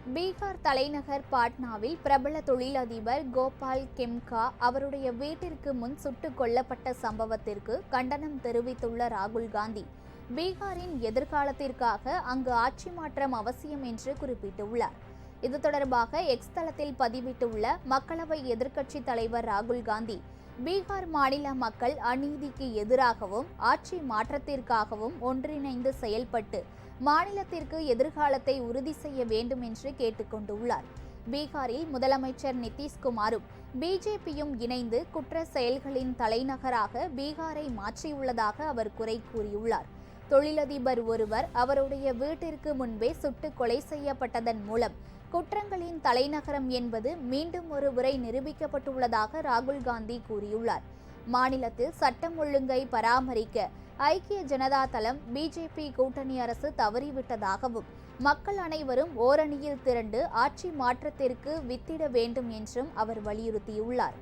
பீகார் தலைநகர் பாட்னாவில் பிரபல தொழிலதிபர் கோபால் கெம்கா அவருடைய வீட்டிற்கு முன் சுட்டுக் கொல்லப்பட்ட சம்பவத்திற்கு கண்டனம் தெரிவித்துள்ள ராகுல் காந்தி, பீகாரின் எதிர்காலத்திற்காக அங்கு ஆட்சி மாற்றம் அவசியம் என்று குறிப்பிட்டுள்ளார். இது தொடர்பாக எக்ஸ் தளத்தில் பதிவிட்டுள்ள மக்களவை எதிர்க்கட்சித் தலைவர் ராகுல் காந்தி, பீகார் மாநில மக்கள் அநீதிக்கு எதிராகவும் ஆட்சி மாற்றத்திற்காகவும் ஒன்றிணைந்து செயல்பட்டு மாநிலத்திற்கு எதிர்காலத்தை உறுதி செய்ய வேண்டும் என்று கேட்டுக்கொண்டுள்ளார். பீகாரில் முதலமைச்சர் நிதிஷ்குமாரும் பிஜேபியும் இணைந்து குற்ற செயல்களின் தலைநகராக பீகாரை மாற்றியுள்ளதாக அவர் குறை கூறியுள்ளார். தொழிலதிபர் ஒருவர் அவருடைய வீட்டிற்கு முன்பே சுட்டு கொலை செய்யப்பட்டதன் மூலம் குற்றங்களின் தலைநகரம் என்பது மீண்டும் ஒரு முறை நிரூபிக்கப்பட்டுள்ளதாக ராகுல் காந்தி கூறியுள்ளார். மாநிலத்தில் சட்டம் ஒழுங்கை பராமரிக்க ஐக்கிய ஜனதா தளம் பிஜேபி கூட்டணி அரசு தவறிவிட்டதாகவும் மக்கள் அனைவரும் ஓரணியில் திரண்டு ஆட்சி மாற்றத்திற்கு வித்திட வேண்டும் என்றும் அவர் வலியுறுத்தியுள்ளார்.